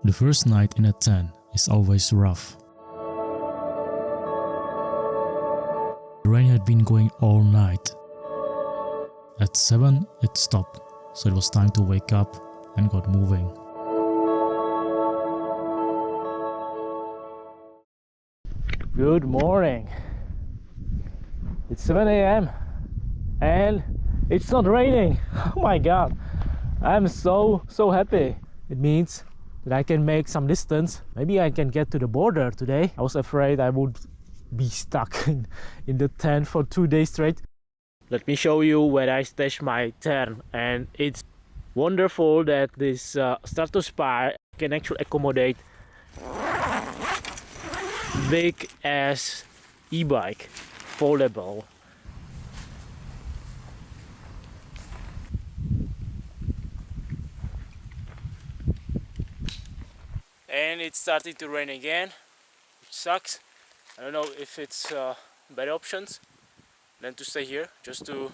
The first night in a tent is always rough. The rain had been going all night. At 7 it stopped, so it was time to wake up and got moving. Good morning. It's 7 a.m. and it's not raining. Oh my god, I'm so happy. It means that I can make some distance. Maybe I can get to the border today. I was afraid I would be stuck in the tent for 2 days straight. Let me show you where I stashed my tent, and it's wonderful that this Stratos Spire can actually accommodate big ass e-bike, foldable. And it's starting to rain again, which sucks. I don't know if it's better options than to stay here, just to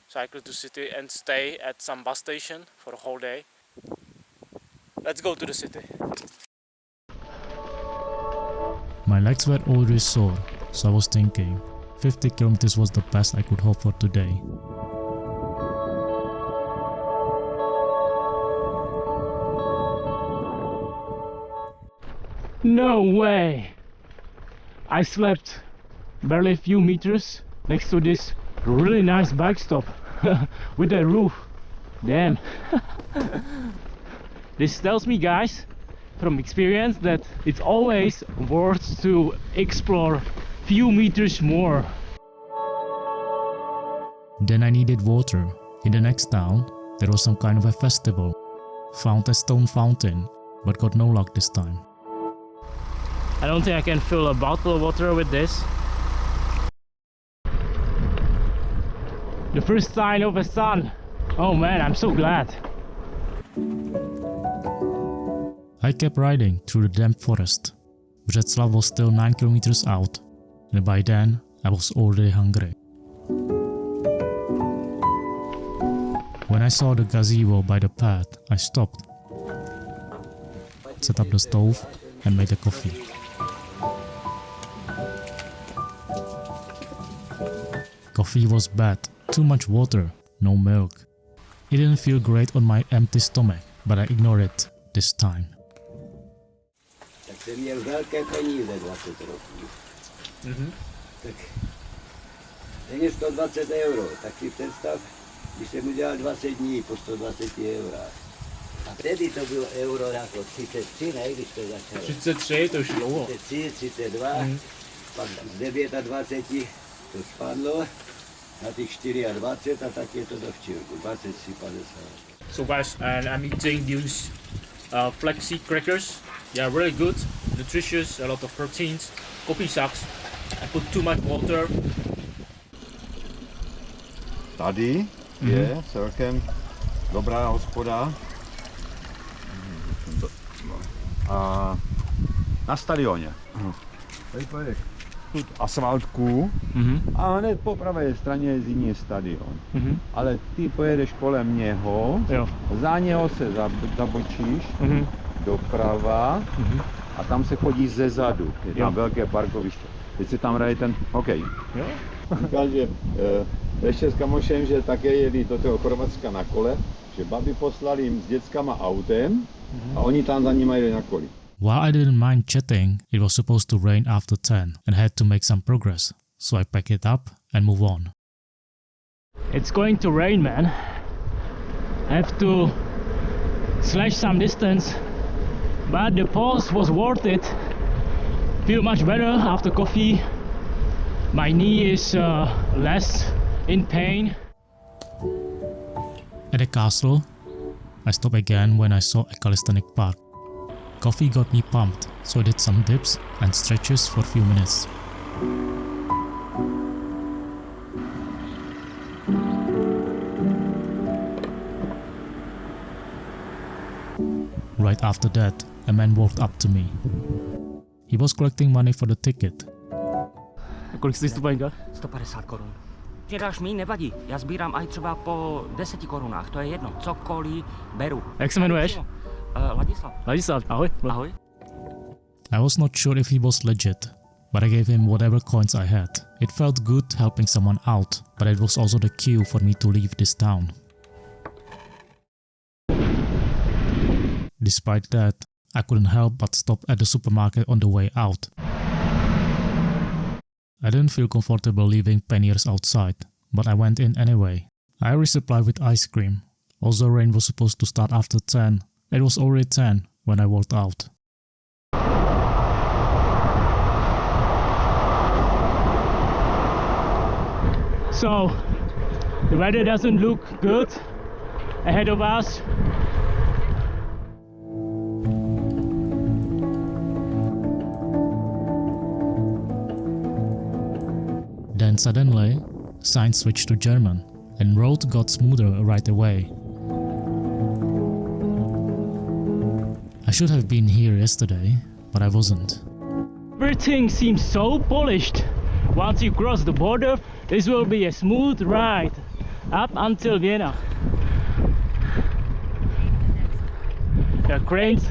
cycle to city and stay at some bus station for a whole day. Let's go to the city. My legs were already sore, so I was thinking 50 kilometers was the best I could hope for today. No way! I slept barely a few meters next to this really nice bike stop with a roof. Damn. This tells me, guys, from experience, that it's always worth to explore few meters more. Then I needed water. In the next town there was some kind of a festival. Found a stone fountain, but got no luck this time. I don't think I can fill a bottle of water with this. The first sign of a sun. Oh man, I'm so glad. I kept riding through the damp forest. Breclav was still 9 kilometers out, and by then I was already hungry. When I saw the gazebo by the path, I stopped, set up the stove and made a coffee. Coffee was bad, too much water, no milk. It didn't feel great on my empty stomach, but I ignored it this time. Tak jsem měl velké peníze 20 roků. Tak denně 120 euro, tak si představ, když jsem udělal 20 dní po 120 eurách. A tedy to bylo euro jako 33, ne, když to začalo. 33, to už dlouho. 33, 32, pak z 29 to spadlo na těch 24 a tak je to do včírku, 23, 50. So guys, and I'm eating these flaxseed crackers. They are really good, nutritious, a lot of proteins. Coffee sucks. I put too much water. Tady je celkem dobrá hospoda. A na stadioně. Tady pojedeš asfaltku a hned po pravé straně je jiný stadion. Ale ty pojedeš kolem něho, za něho se zabočíš doprava a tam se chodí ze zadu. Je tam velké parkoviště. Teď se tam hraje ten hokej. Říkal, že ještě s kamošem, že také jeli do toho Chorvatska na kole, že babi poslali jim s dětskama autem a oni tam za nimi jeli na koli. While I didn't mind chatting, it was supposed to rain after 10 and had to make some progress, so I packed it up and move on. It's going to rain, man. I have to slash some distance, but the pause was worth it. Feel much better after coffee. My knee is less in pain. At the castle, I stopped again when I saw a calisthenic park. Coffee got me pumped, so I did some dips and stretches for a few minutes. Right after that, a man walked up to me. He was collecting money for the ticket. Kolik stojí stupenka? 150 korun. Když dáš mi, nevadí. Já sbírám aj třeba po 10 korunách, to je jedno. Cokoliv beru. Jak se jmenuješ? Ladislav. Ladislav, ahoj. Ahoj. I was not sure if he was legit, but I gave him whatever coins I had. It felt good helping someone out, but it was also the cue for me to leave this town. Despite that, I couldn't help but stop at the supermarket on the way out. I didn't feel comfortable leaving panniers outside, but I went in anyway. I resupplied with ice cream. Also, rain was supposed to start after 10. It was already 10 when I walked out. So, the weather doesn't look good ahead of us. Then suddenly, signs switched to German, and road got smoother right away. I should have been here yesterday, but I wasn't. Everything seems so polished. Once you cross the border, this will be a smooth ride up until Vienna. There are cranes.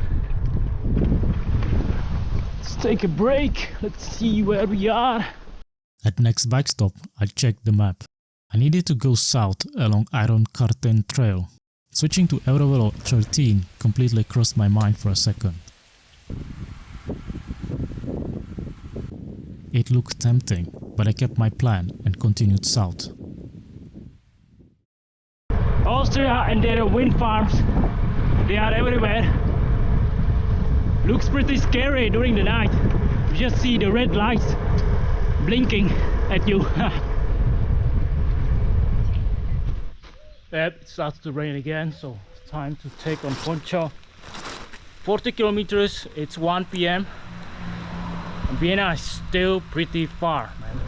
Let's take a break. Let's see where we are. At next bike stop, I checked the map. I needed to go south along Iron Curtain Trail. Switching to Eurovelo 13 completely crossed my mind for a second. It looked tempting, but I kept my plan and continued south. Austria and their wind farms, they are everywhere. Looks pretty scary during the night. You just see the red lights blinking at you. Yep, it starts to rain again, so it's time to take on poncho. 40 kilometers, it's 1 p.m. And Vienna is still pretty far, man.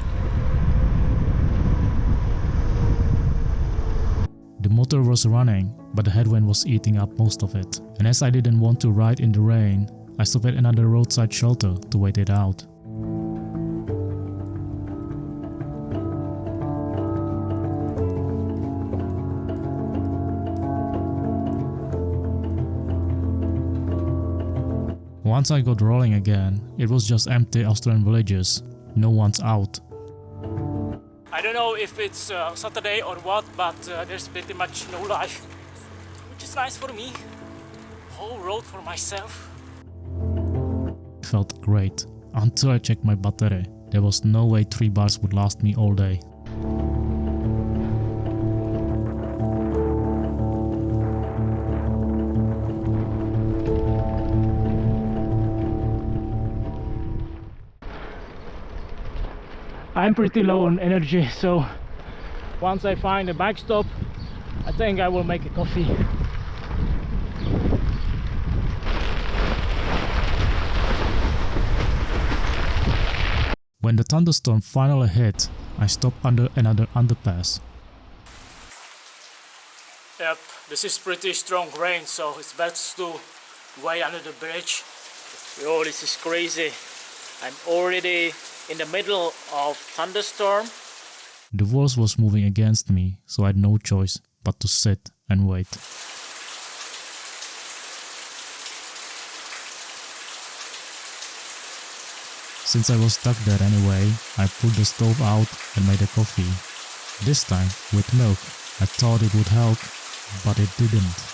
The motor was running, but the headwind was eating up most of it. And as I didn't want to ride in the rain, I stopped at another roadside shelter to wait it out. Once I got rolling again, it was just empty Austrian villages. No one's out. I don't know if it's Saturday or what, but there's pretty much no life, which is nice for me. Whole road for myself. It felt great, until I checked my battery. There was no way 3 bars would last me all day. I'm pretty low on energy, so once I find a bike stop, I think I will make a coffee. When the thunderstorm finally hit, I stopped under another underpass. Yep, this is pretty strong rain, so it's best to wait under the bridge. Oh, this is crazy. I'm already in the middle of thunderstorm. The world was moving against me, so I had no choice but to sit and wait. Since I was stuck there anyway, I pulled the stove out and made a coffee. This time with milk. I thought it would help, but it didn't.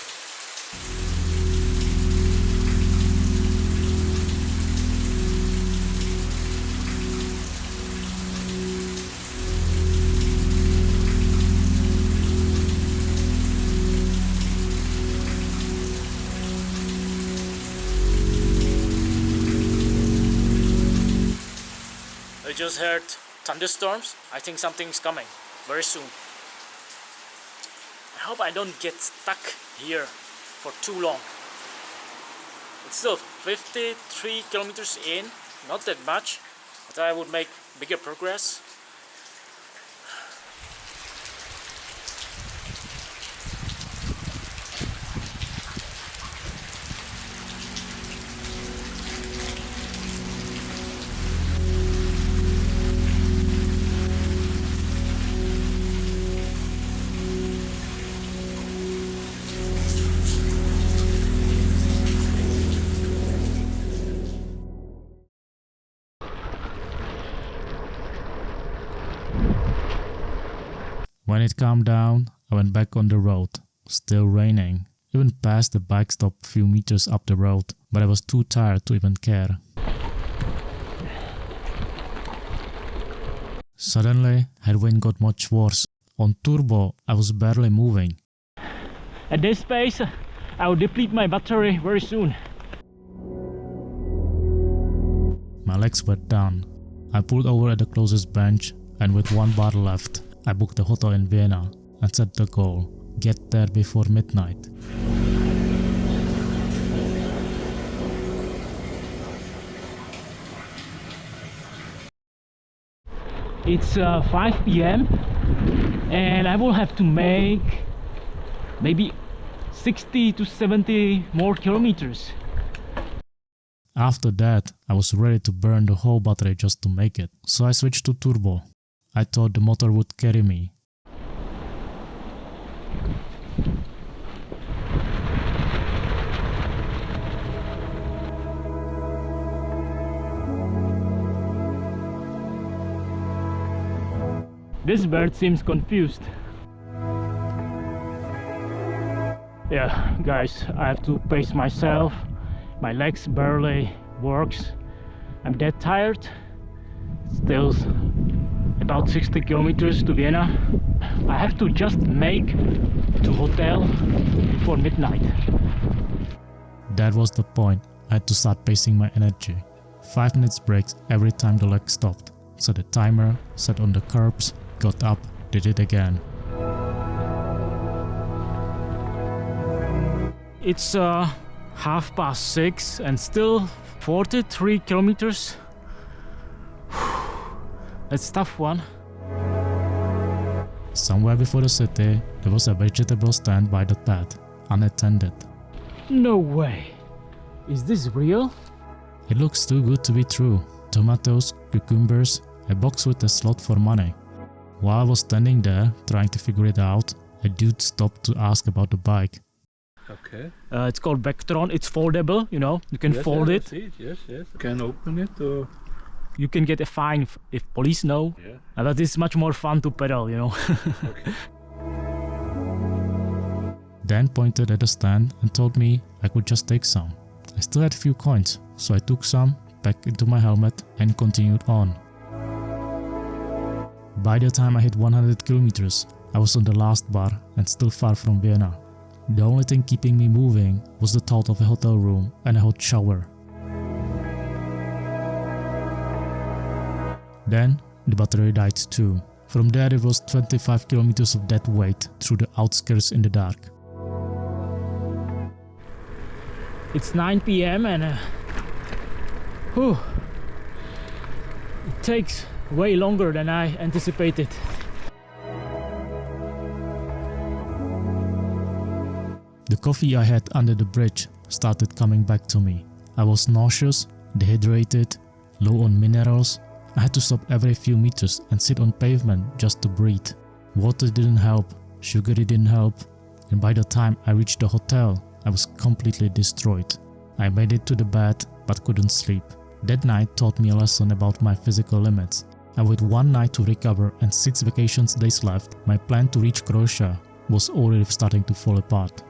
I just heard thunderstorms. I think something's coming very soon. I hope I don't get stuck here for too long. It's still 53 kilometers in, not that much, but I would make bigger progress. When it calmed down, I went back on the road. Still raining. Even passed the bike stop a few meters up the road, but I was too tired to even care. Suddenly, headwind got much worse. On turbo, I was barely moving. At this pace, I will deplete my battery very soon. My legs were done. I pulled over at the closest bench, and with one bar left, I booked a hotel in Vienna and set the goal: get there before midnight. It's 5 p.m. and I will have to make maybe 60 to 70 more kilometers. After that, I was ready to burn the whole battery just to make it, so I switched to turbo. I thought the motor would carry me. This bird seems confused. Yeah, guys, I have to pace myself. My legs barely works. I'm dead tired. Still about 60 kilometers to Vienna. I have to just make to hotel before midnight. That was the point. I had to start pacing my energy. 5 minutes breaks every time the leg stopped. Set a timer, sat on the curbs, got up, did it again. It's 6:30 and still 43 kilometers. That's a tough one. Somewhere before the city, there was a vegetable stand by the path, unattended. No way. Is this real? It looks too good to be true. Tomatoes, cucumbers, a box with a slot for money. While I was standing there, trying to figure it out, a dude stopped to ask about the bike. Okay. It's called Vektron. It's foldable, you know. You can fold it. See it. Yes, yes. You can open it or... You can get a fine if police know. Yeah. But it's much more fun to pedal, you know. Okay. Dan pointed at the stand and told me I could just take some. I still had a few coins, so I took some, packed into my helmet and continued on. By the time I hit 100 kilometers, I was on the last bar and still far from Vienna. The only thing keeping me moving was the thought of a hotel room and a hot shower. Then the battery died too. From there it was 25 kilometers of dead weight through the outskirts in the dark. It's 9 p.m. and it takes way longer than I anticipated. The coffee I had under the bridge started coming back to me. I was nauseous, dehydrated, low on minerals. I had to stop every few meters and sit on pavement just to breathe. Water didn't help, sugar didn't help, and by the time I reached the hotel, I was completely destroyed. I made it to the bed but couldn't sleep. That night taught me a lesson about my physical limits. And with 1 night to recover and 6 vacation days left, my plan to reach Croatia was already starting to fall apart.